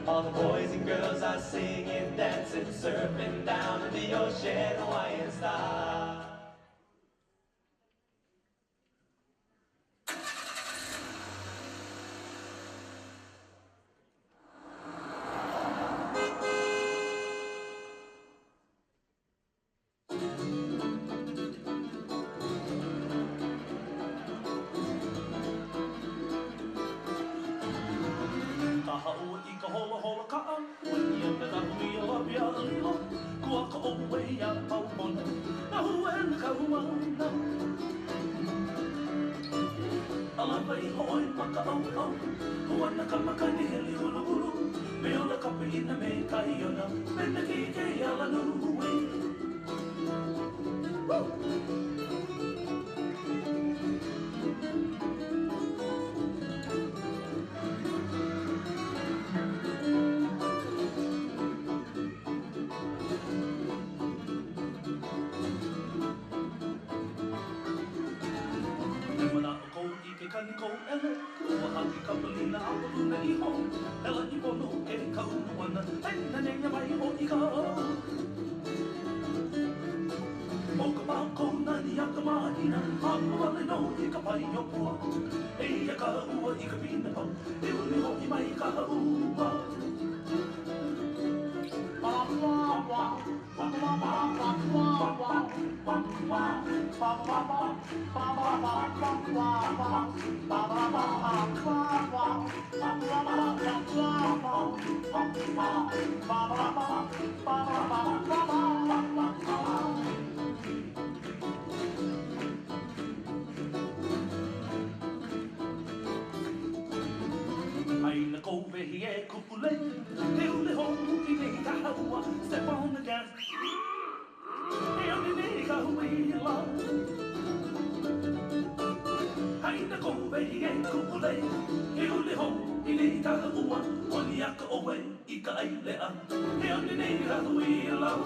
All the boys and girls are singing, dancing, surfing down in the ocean, Hawaiian style. Step on the gas. Haina ko vei e kupule, he uli ho, I nei taha ua, o ni aka oe, I ka ai lea, he ani nei ka hui e lau.